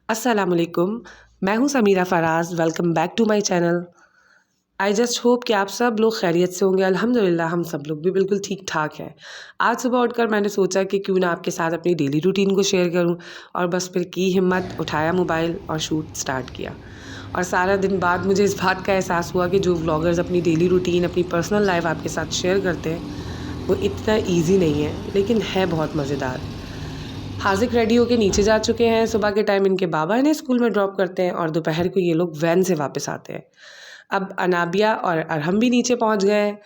अस्सलामुअलैकुम। मैं हूँ Sameera Faraz. Welcome back to my channel. I just hope कि आप सब लोग खैरियत से होंगे। अल्हम्दुलिल्लाह हम सब लोग भी बिल्कुल ठीक ठाक हैं। आज सुबह उठकर मैंने सोचा कि क्यों ना आपके साथ अपनी डेली रूटीन को शेयर करूं, और बस फिर की हिम्मत, उठाया मोबाइल और शूट स्टार्ट किया। और सारा दिन बाद मुझे इस बात का एहसास हुआ कि जो व्लॉगर्स अपनी डेली रूटीन, अपनी पर्सनल लाइफ आपके साथ शेयर करते हैं वो इतना ईजी नहीं है, लेकिन है बहुत मज़ेदार। हाजिक रेडी होके नीचे जा चुके हैं। सुबह के टाइम इनके बाबा इन्हें स्कूल में ड्रॉप करते हैं और दोपहर को ये लोग वैन से वापस आते हैं। अब अनाबिया और अरहम भी नीचे पहुंच गए हैं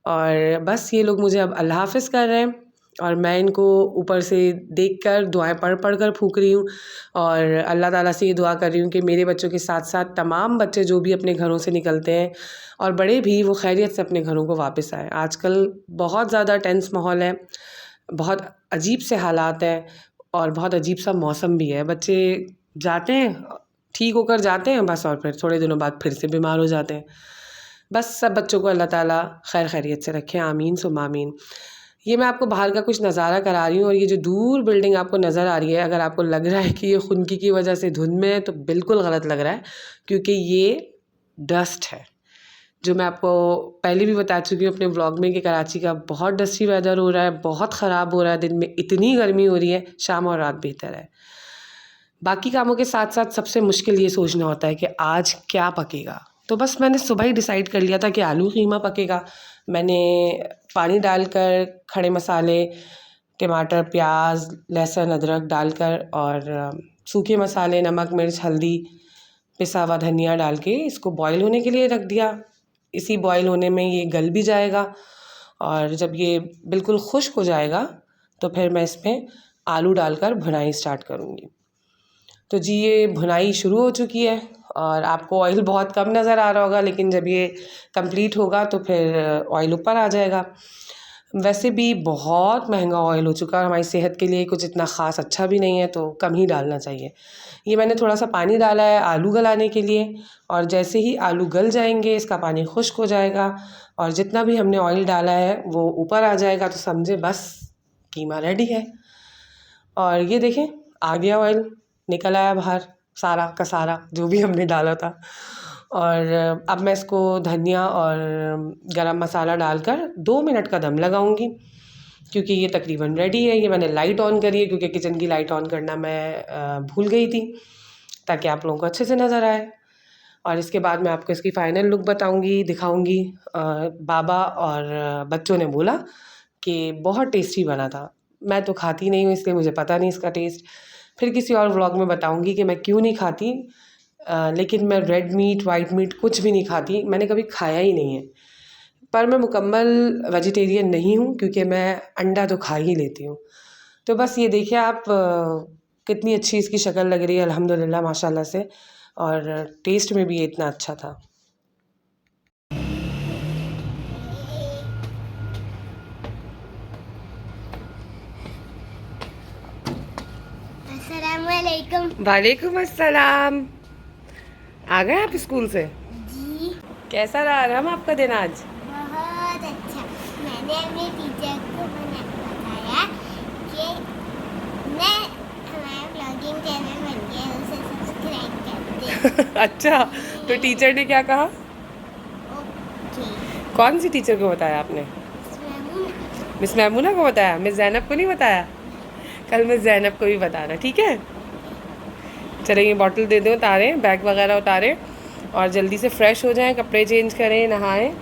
और बस ये लोग मुझे अब अल्लाह हाफ़िज़ कर रहे हैं और मैं इनको ऊपर से देखकर दुआएं पढ़ कर फूंक रही हूँ और अल्लाह ताला से ये दुआ कर रही हूँ कि मेरे बच्चों के साथ साथ तमाम बच्चे जो भी अपने घरों से निकलते हैं और बड़े भी, वो खैरियत से अपने घरों को वापस आए। आजकल बहुत ज़्यादा टेंस माहौल है, बहुत अजीब से हालात हैं और बहुत अजीब सा मौसम भी है। बच्चे जाते हैं, ठीक होकर जाते हैं बस, और फिर थोड़े दिनों बाद फिर से बीमार हो जाते हैं। बस सब बच्चों को अल्लाह ताला खैर खैरियत से रखे, आमीन सुम्मा आमीन। ये मैं आपको बाहर का कुछ नज़ारा करा रही हूँ और ये जो दूर बिल्डिंग आपको नज़र आ रही है, अगर आपको लग रहा है कि ये खुनकी की वजह से धुंध में है तो बिल्कुल गलत लग रहा है, क्योंकि ये डस्ट है। जो मैं आपको पहले भी बता चुकी हूँ अपने व्लॉग में कि कराची का बहुत डस्टी वेदर हो रहा है, बहुत ख़राब हो रहा है। दिन में इतनी गर्मी हो रही है, शाम और रात बेहतर है। बाकी कामों के साथ साथ सबसे मुश्किल ये सोचना होता है कि आज क्या पकेगा। तो बस मैंने सुबह ही डिसाइड कर लिया था कि आलू कीमा पकेगा। मैंने पानी डालकर खड़े मसाले, टमाटर, प्याज, लहसुन, अदरक डालकर और सूखे मसाले, नमक, मिर्च, हल्दी, पिसा हुआ धनिया डाल के इसको बॉईल होने के लिए रख दिया। इसी बॉईल होने में ये गल भी जाएगा और जब ये बिल्कुल खुश्क हो जाएगा तो फिर मैं इसमें आलू डालकर भुनाई स्टार्ट करूँगी। तो जी ये भुनाई शुरू हो चुकी है और आपको ऑयल बहुत कम नज़र आ रहा होगा, लेकिन जब ये कंप्लीट होगा तो फिर ऑयल ऊपर आ जाएगा। वैसे भी बहुत महंगा ऑयल हो चुका है, हमारी सेहत के लिए कुछ इतना ख़ास अच्छा भी नहीं है, तो कम ही डालना चाहिए। ये मैंने थोड़ा सा पानी डाला है आलू गलाने के लिए, और जैसे ही आलू गल जाएंगे इसका पानी खुश्क हो जाएगा और जितना भी हमने ऑयल डाला है वो ऊपर आ जाएगा, तो समझे बस कीमा रेडी है। और ये देखें, आ गया ऑयल, निकल आया बाहर सारा का सारा जो भी हमने डाला था। और अब मैं इसको धनिया और गरम मसाला डालकर 2 मिनट का दम लगाऊंगी, क्योंकि ये तकरीबन रेडी है। ये मैंने लाइट ऑन करी है क्योंकि किचन की लाइट ऑन करना मैं भूल गई थी, ताकि आप लोगों को अच्छे से नज़र आए। और इसके बाद मैं आपको इसकी फ़ाइनल लुक बताऊंगी, दिखाऊंगी। बाबा और बच्चों ने बोला कि बहुत टेस्टी बना था। मैं तो खाती नहीं हूँ, इसलिए मुझे पता नहीं इसका टेस्ट। फिर किसी और व्लॉग में बताऊंगी कि मैं क्यों नहीं खाती। लेकिन मैं रेड मीट, वाइट मीट कुछ भी नहीं खाती, मैंने कभी खाया ही नहीं है। पर मैं मुकम्मल वेजिटेरियन नहीं हूँ, क्योंकि मैं अंडा तो खा ही लेती हूँ। तो बस ये देखिए आप, कितनी अच्छी इसकी शक्ल लग रही है अल्हम्दुलिल्लाह माशाल्लाह से, और टेस्ट में भी ये इतना अच्छा था। अस्सलामुअलैकुम। वालेकुम अस्सलाम। आ गए आप स्कूल से? जी कैसा रहा हम आपका दिन आज? बहुत अच्छा। मैंने अपने टीचर को बताया कि मैं हमारा ब्लॉगिंग चैनल बन गया है, उसे सब्सक्राइब कर दे। अच्छा, तो टीचर ने क्या कहा? ओके। कौन सी टीचर को बताया आपने? मिस मैमूना को बताया? मिस जैनब को नहीं बताया? कल मिस जैनब को भी बताना, ठीक है? चलें, ये बॉटल दे दो, उतारें, बैग वगैरह उतारें और जल्दी से फ़्रेश हो जाएं, कपड़े चेंज करें, नहाएं।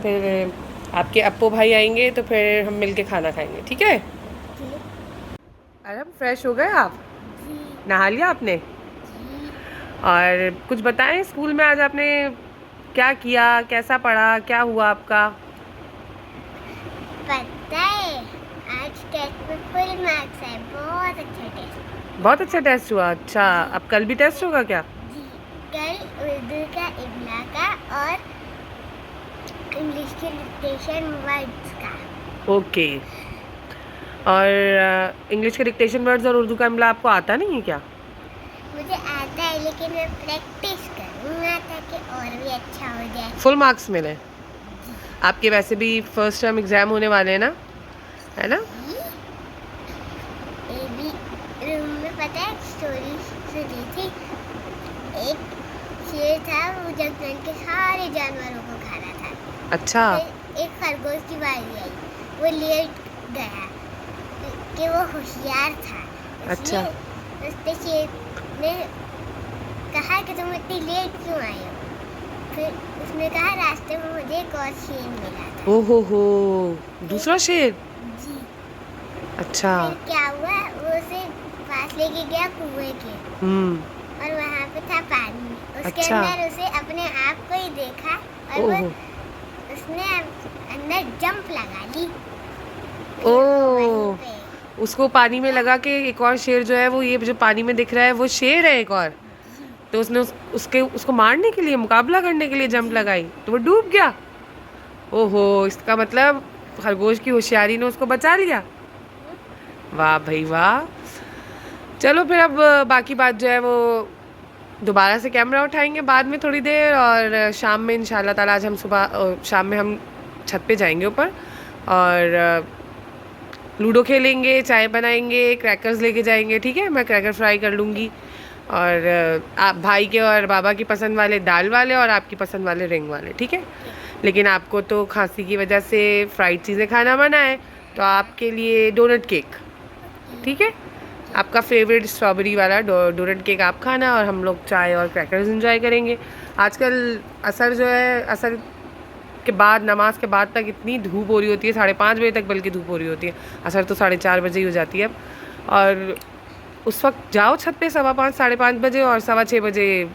फिर आपके अप्पू भाई आएंगे तो फिर हम मिल के खाना खाएंगे, ठीक है? अरे हम फ्रेश हो गए आप? नहा लिया आपने? और कुछ बताएं, स्कूल में आज आपने क्या किया, कैसा पढ़ा, क्या हुआ आपका? पता है, आज टेस्ट में फुल मार्क्स है। बहुत अच्छा टेस्ट। बहुत अच्छा टेस्ट हुआ। अच्छा, अब कल भी टेस्ट होगा क्या? जी, कल उर्दू का, इब्ला का और इंग्लिश के डिक्टेशन वर्ड्स का। ओके। और इंग्लिश के डिक्टेशन वर्ड्स और उर्दू का इम्ला आपको आता नहीं है क्या? मुझे आता है, लेकिन मैं प्रैक्टिस करूँगा ताकि और भी अच्छा हो जाए। फुल मार्क्स मिले? आपके वैसे भी फर्स्ट टर्म एग्ज़ाम होने वाले हैं ना, है ना? ए बी रूम में पता है स्टोरी सुनी थी। एक शेर था, वो जंगल के सारे जानवरों को खा रहा था। अच्छा। फिर एक खरगोश की बारी आई, वो लेट गया कि वो होशियार था। अच्छा। उसने शेर ने कहा कि तुम इतनी लेट क्यों आए हो? फिर उसने कहा रास्ते में मुझे एक और शेर मिला था। हो, दूसरा शेर। जी। अच्छा। फिर क्या हुआ, वो उसे पास लेके गया कुएं के, और वहाँ पे था पानी। उसके अच्छा। अंदर उसे अपने आप को ही देखा और ओहो। उसने अंदर जंप लगा ली। ओ, उसको पानी में लगा के एक और शेर जो है वो ये जो पानी में दिख रहा है वो शेर है एक और, तो उसने उसको मारने के लिए, मुकाबला करने के लिए जंप लगाई तो वो डूब गया। ओहो, इसका मतलब खरगोश की होशियारी ने उसको बचा लिया। वाह भाई वाह। चलो फिर अब बाकी बात जो है वो दोबारा से कैमरा उठाएंगे बाद में थोड़ी देर, और शाम में इंशाल्लाह ताला आज हम शाम में हम छत पे जाएंगे ऊपर और लूडो खेलेंगे, चाय बनाएंगे, क्रैकर्स लेके जाएंगे। ठीक है, मैं क्रैकर फ्राई कर लूँगी, और आप भाई के और बाबा की पसंद वाले दाल वाले और आपकी पसंद वाले रिंग वाले। ठीक है, लेकिन आपको तो खांसी की वजह से फ्राइड चीज़ें खाना मना है, तो आपके लिए डोनट केक। ठीक है, आपका फेवरेट स्ट्रॉबेरी वाला डोनट केक आप खाना, और हम लोग चाय और क्रैकर्स एंजॉय करेंगे। आजकल असर जो है, असर के बाद, नमाज के बाद तक इतनी धूप हो रही होती है, 5:30 बजे तक बल्कि धूप हो रही होती है। असर तो 4:30 बजे ही हो जाती है अब, और उस वक्त जाओ छत पे 5:15 5:30 बजे, और 6:15 बजे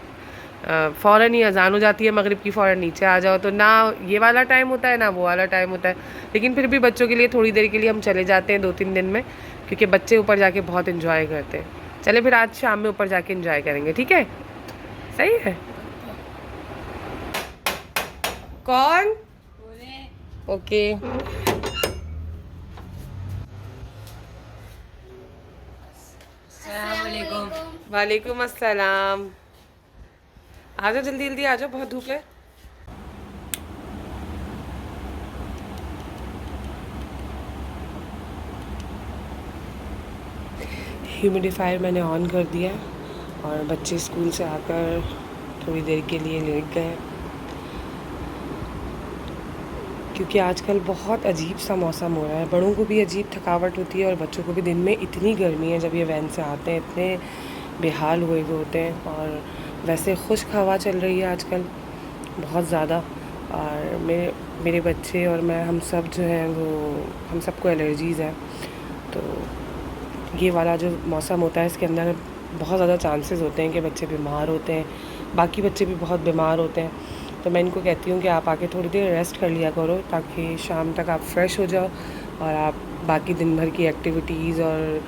फ़ौरन ही अजान हो जाती है मगरिब की, फ़ौरन नीचे आ जाओ। तो ना ये वाला टाइम होता है ना वो वाला टाइम होता है, लेकिन फिर भी बच्चों के लिए थोड़ी देर के लिए हम चले जाते हैं 2-3 दिन में, क्योंकि बच्चे ऊपर जाके बहुत इन्जॉय करते हैं। चले फिर आज शाम में ऊपर जाके इन्जॉय करेंगे। ठीक है, सही है। कौन? ओके। वालेकुम अस्सलाम। आ जाओ जल्दी जल्दी आ जाओ, बहुत धूप है। ह्यूमिडिफायर मैंने ऑन कर दिया है, और बच्चे स्कूल से आकर थोड़ी देर के लिए लेट गए, क्योंकि आजकल बहुत अजीब सा मौसम हो रहा है। बड़ों को भी अजीब थकावट होती है और बच्चों को भी। दिन में इतनी गर्मी है, जब ये वैन से आते हैं इतने बेहाल हुए हुए होते हैं, और वैसे खुश्क हवा चल रही है आजकल बहुत ज़्यादा, और मेरे बच्चे और मैं, हम सब जो हैं वो, हम सबको एलर्जीज़ है। तो ये वाला जो मौसम होता है इसके अंदर बहुत ज़्यादा चांसेस होते हैं कि बच्चे बीमार होते हैं, बाकी बच्चे भी बहुत बीमार होते हैं। तो मैं इनको कहती हूँ कि आप आके थोड़ी देर रेस्ट कर लिया करो, ताकि शाम तक आप फ्रेश हो जाओ और आप बाकी दिन भर की एक्टिविटीज़ और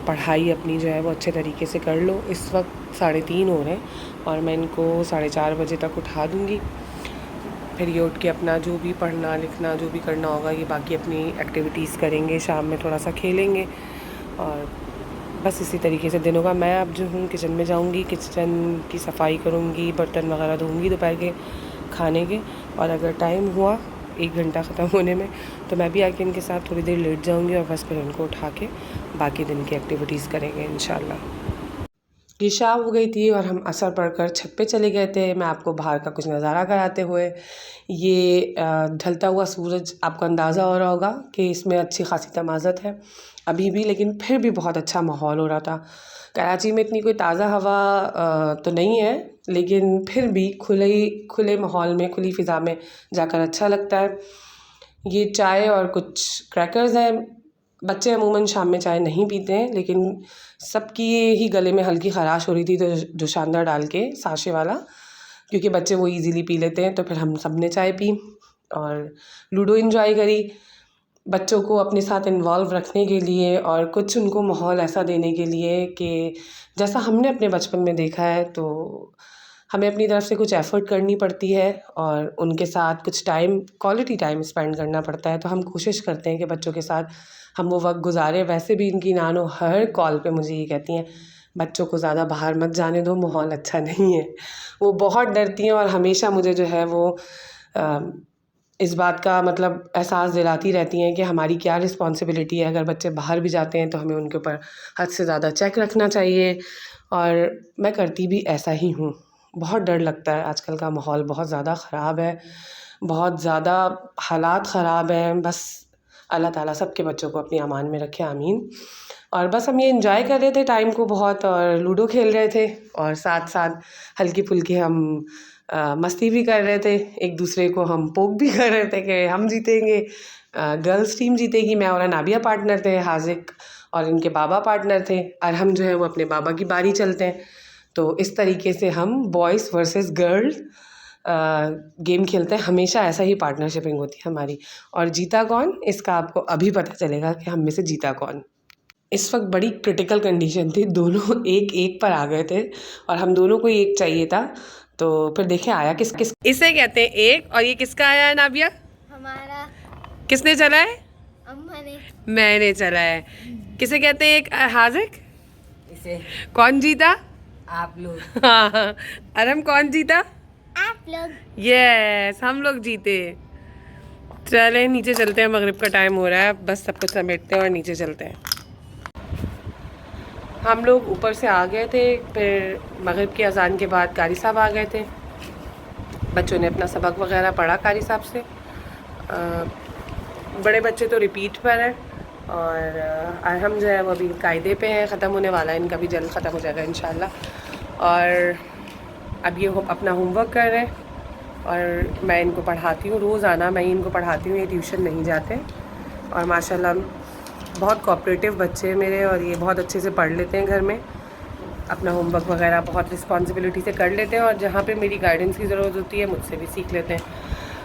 पढ़ाई अपनी जो है वो अच्छे तरीके से कर लो। इस वक्त 3:30 हो रहे हैं, और मैं इनको 4:30 बजे तक उठा दूँगी। फिर ये उठ के अपना जो भी पढ़ना लिखना जो भी करना होगा, ये बाकी अपनी एक्टिविटीज़ करेंगे, शाम में थोड़ा सा खेलेंगे, और बस इसी तरीके से दिन होगा। मैं अब जो हूँ किचन में जाऊँगी, किचन की सफाई करूँगी, बर्तन वगैरह धोऊँगी दोपहर के खाने के, और अगर टाइम हुआ 1 घंटा ख़त्म होने में, तो मैं भी आके इनके साथ थोड़ी देर लेट जाऊँगी, और बस फिर इनको उठा के बाकी दिन की एक्टिविटीज़ करेंगे इंशाल्लाह। ये शाम हो गई थी और हम असर पढ़कर छत पे चले गए थे। मैं आपको बाहर का कुछ नज़ारा कराते हुए, ये ढलता हुआ सूरज, आपको अंदाज़ा हो रहा होगा कि इसमें अच्छी खासी तमाज़त है अभी भी, लेकिन फिर भी बहुत अच्छा माहौल हो रहा था। कराची में इतनी कोई ताज़ा हवा तो नहीं है, लेकिन फिर भी खुले माहौल में, खुली फ़िज़ा में जाकर अच्छा लगता है। ये चाय और कुछ क्रैकर्स हैं। बच्चे अमूमन शाम में चाय नहीं पीते हैं, लेकिन सबकी ही गले में हल्की ख़राश हो रही थी, तो जो शानदार डाल के साशे वाला, क्योंकि बच्चे वो इजीली पी लेते हैं, तो फिर हम सब ने चाय पी और लूडो एंजॉय करी। बच्चों को अपने साथ इन्वॉल्व रखने के लिए और कुछ उनको माहौल ऐसा देने के लिए कि जैसा हमने अपने बचपन में देखा है, तो हमें अपनी तरफ से कुछ एफ़र्ट करनी पड़ती है और उनके साथ कुछ टाइम, क्वालिटी टाइम स्पेंड करना पड़ता है। तो हम कोशिश करते हैं कि बच्चों के साथ हम वो वक्त गुजारें। वैसे भी इनकी नानो हर कॉल पे मुझे ये कहती हैं, बच्चों को ज़्यादा बाहर मत जाने दो, माहौल अच्छा नहीं है। वो बहुत डरती हैं और हमेशा मुझे जो है वो इस बात का मतलब एहसास दिलाती रहती हैं कि हमारी क्या रिस्पॉन्सिबिलिटी है। अगर बच्चे बाहर भी जाते हैं तो हमें उनके ऊपर हद से ज़्यादा चेक रखना चाहिए, और मैं करती भी ऐसा ही हूँ। बहुत डर लगता है, आजकल का माहौल बहुत ज़्यादा ख़राब है, बहुत ज़्यादा हालात ख़राब हैं। बस अल्लाह ताला सबके बच्चों को अपनी अमान में रखे, आमीन। और बस हम ये एंजॉय कर रहे थे टाइम को बहुत, और लूडो खेल रहे थे, और साथ साथ हल्की फुल्की हम मस्ती भी कर रहे थे। एक दूसरे को हम पोक भी कर रहे थे कि हम जीतेंगे, गर्ल्स टीम जीतेगी। मैं और अनाबिया पार्टनर थे, हाजिक और इनके बाबा पार्टनर थे, और हम जो है वो अपने बाबा की बारी चलते हैं। तो इस तरीके से हम बॉयज़ वर्सेस गर्ल्स गेम खेलते हैं। हमेशा ऐसा ही पार्टनरशिपिंग होती है हमारी, और जीता कौन इसका आपको अभी पता चलेगा कि हम में से जीता कौन। इस वक्त बड़ी क्रिटिकल कंडीशन थी, दोनों एक एक पर आ गए थे, और हम दोनों को एक चाहिए था। तो फिर देखे आया किस किस, इसे कहते हैं एक, और ये किसका आया है नाबिया? हमारा। किसने चला है? अम्मा ने। मैंने चला है। किसे कहते हैं एक? हाजिक। इसे कौन जीता? आप लोग। हाँ, अरम कौन जीता? आप लोग। यस, हम लोग जीते। चले नीचे चलते हैं, मगरिब का टाइम हो रहा है, बस सब कुछ समेटते हैं और नीचे चलते हैं। हम लोग ऊपर से आ गए थे, फिर मगरिब की अजान के बाद कारी साहब आ गए थे। बच्चों ने अपना सबक वगैरह पढ़ा कारी साहब से। बड़े बच्चे तो रिपीट पर हैं, और हम जो है वो अभी कायदे पे हैं, ख़त्म होने वाला है, इनका भी जल्द ख़त्म हो जाएगा इंशाल्लाह। और अब ये अपना होमवर्क कर रहे हैं, और मैं इनको पढ़ाती हूँ, रोज़ाना मैं ही इनको पढ़ाती हूँ, ये ट्यूशन नहीं जाते। और माशाल्लाह बहुत कोऑपरेटिव बच्चे हैं मेरे, और ये बहुत अच्छे से पढ़ लेते हैं घर में, अपना होमवर्क वगैरह बहुत रिस्पॉन्सिबिलिटी से कर लेते हैं, और जहाँ पे मेरी गाइडेंस की ज़रूरत होती है मुझसे भी सीख लेते हैं।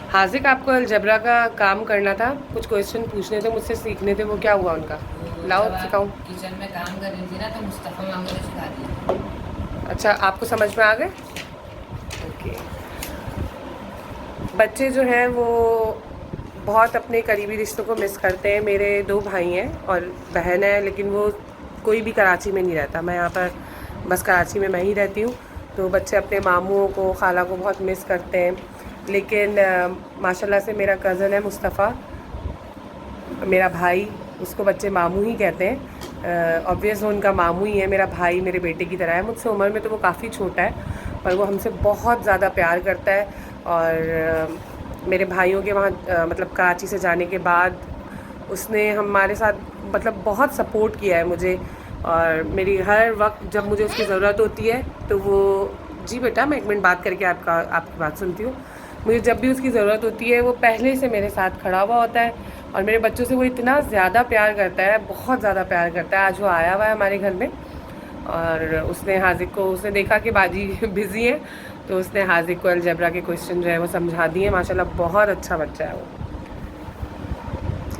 हाजिक, आपको अलजबरा का काम करना था, कुछ क्वेश्चन पूछने थे मुझसे, सीखने थे, वो क्या हुआ उनका? लाओ सिखाऊं। किचन में काम कर रही थी ना, तो मुस्तफ़ा मामू ने सिखा दिया। अच्छा, आपको समझ में आ गए? ओके। बच्चे जो हैं वो बहुत अपने करीबी रिश्तों को मिस करते हैं। मेरे 2 भाई हैं और बहन है, लेकिन वो कोई भी कराची में नहीं रहता। मैं यहाँ पर बस कराची में मैं ही रहती हूँ। तो बच्चे अपने मामूओं को, खाला को बहुत मिस करते हैं। लेकिन माशाल्लाह से मेरा कज़न है मुस्तफ़ा, मेरा भाई, उसको बच्चे मामू ही कहते हैं। ऑब्वियस वो उनका मामू ही है, मेरा भाई मेरे बेटे की तरह है। मुझसे उम्र में तो वो काफ़ी छोटा है, पर वो हमसे बहुत ज़्यादा प्यार करता है। और मेरे भाइयों के वहाँ मतलब कराची से जाने के बाद उसने हमारे साथ मतलब बहुत सपोर्ट किया है मुझे, और मेरी हर वक्त जब मुझे उसकी ज़रूरत होती है तो वो, जी बेटा मैं 1 मिनट बात करके आपकी बात सुनती हूँ। मुझे जब भी उसकी ज़रूरत होती है वो पहले से मेरे साथ खड़ा हुआ होता है, और मेरे बच्चों से वो इतना ज़्यादा प्यार करता है, बहुत ज़्यादा प्यार करता है। आज वो आया हुआ है हमारे घर में, और उसने हाजिक को, उसने देखा कि बाजी बिज़ी है, तो उसने हाजिक को अलजबरा के क्वेश्चन जो है वो समझा दिए। माशाल्लाह बहुत अच्छा बच्चा है वो।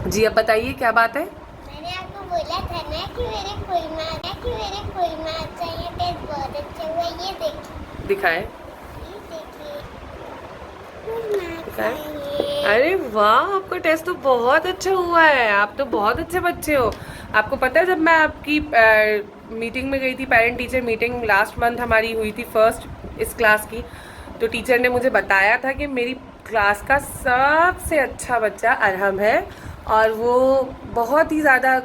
जी अब बताइए क्या बात है? मैंने आपको बोला था ना कि मेरे कोई माँ अच्छा, ये टेस्ट बहुत अच्छा हुआ। ये देखिए, दिखाएं। ये देखिए। अरे वाह, आपका टेस्ट तो बहुत अच्छा हुआ है, आप तो बहुत अच्छे बच्चे हो। आपको पता है जब मैं आपकी मीटिंग में गई थी, parent teacher meeting last month हमारी हुई थी, फर्स्ट इस क्लास की, तो टीचर ने मुझे बताया था कि मेरी क्लास का सबसे अच्छा बच्चा अरहम है, और वो बहुत ही ज़्यादा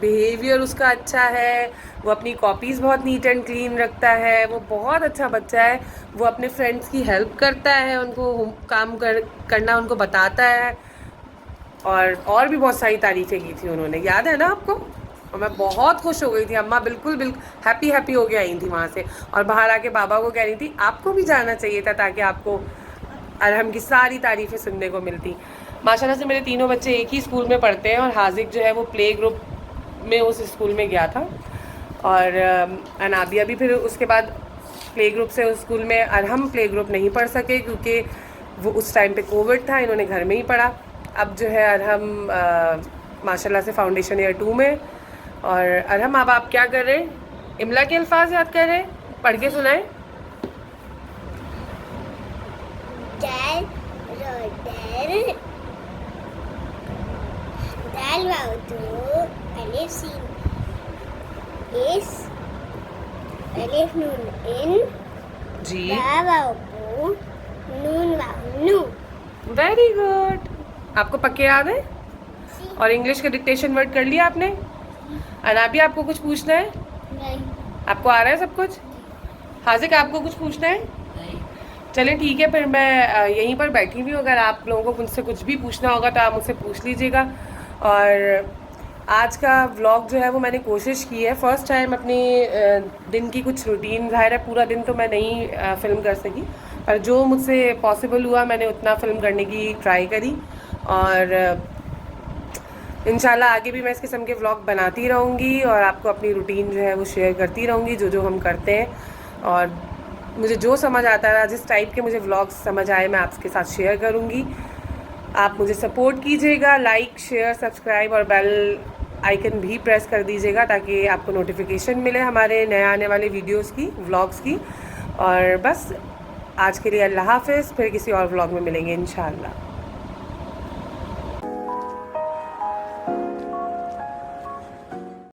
बिहेवियर उसका अच्छा है, वो अपनी कॉपीज़ बहुत नीट एंड क्लीन रखता है, वो बहुत अच्छा बच्चा है। वो अपने फ्रेंड्स की हेल्प करता है, उनको काम करना उनको बताता है, और भी बहुत सारी तारीफ़ें की थी उन्होंने, याद है ना आपको? और मैं बहुत खुश हो गई थी। अम्मा बिल्कुल हैप्पी हो के आई थी वहाँ से, और बाहर आके बाबा को कह रही थी आपको भी जाना चाहिए था, ताकि आपको अरहम की सारी तारीफ़ें सुनने को मिलती। माशाल्लाह से मेरे तीनों बच्चे एक ही स्कूल में पढ़ते हैं, और हाजिक जो है वो प्ले ग्रुप में उस स्कूल में गया था, और अनाबिया भी फिर उसके बाद प्ले ग्रुप से उस स्कूल में। अरहम प्ले ग्रुप नहीं पढ़ सके क्योंकि वो उस टाइम पे कोविड था, इन्होंने घर में ही पढ़ा। अब जो है अरहम माशाल्लाह से फाउंडेशन ईयर 2 में। और अरहम अब आप क्या कर रहे हैं? इमला के अल्फाज याद कर रहे हैं, पढ़ के सुनाएं। दाल रोडर, दाल वाउदू, अलिफ सीन इस, अलिफ नून इन, जी बा वाउ बू, नून वाउ नू। Very good. आपको पक्के याद है? और इंग्लिश का डिक्टेशन वर्ड कर लिया आपने? अनाबिया आपको कुछ पूछना है? नहीं। आपको आ रहा है सब कुछ? हाजिक आपको कुछ पूछना है? नहीं। चलें ठीक है, फिर मैं यहीं पर बैठी हुई हूँ, अगर आप लोगों को मुझसे कुछ भी पूछना होगा तो आप मुझसे पूछ लीजिएगा। और आज का व्लॉग जो है वो मैंने कोशिश की है फर्स्ट टाइम अपने दिन की कुछ रूटीन, ज़ाहिर है पूरा दिन तो मैं नहीं फ़िल्म कर सकी, पर जो मुझसे पॉसिबल हुआ मैंने उतना फ़िल्म करने की ट्राई करी। और इंशाल्लाह आगे भी मैं इस किस्म के व्लॉग बनाती रहूँगी और आपको अपनी रूटीन जो है वो शेयर करती रहूँगी, जो जो हम करते हैं। और मुझे जो समझ आता रहा, जिस टाइप के मुझे व्लॉग्स समझ आए, मैं आपके साथ शेयर करूँगी। आप मुझे सपोर्ट कीजिएगा, लाइक शेयर सब्सक्राइब और बेल आइकन भी प्रेस कर दीजिएगा ताकि आपको नोटिफिकेशन मिले हमारे नए आने वाले वीडियोस की, व्लॉग्स की। और बस आज के लिए अल्लाह हाफ़िज़, फिर किसी और व्लॉग में मिलेंगे इंशाअल्लाह।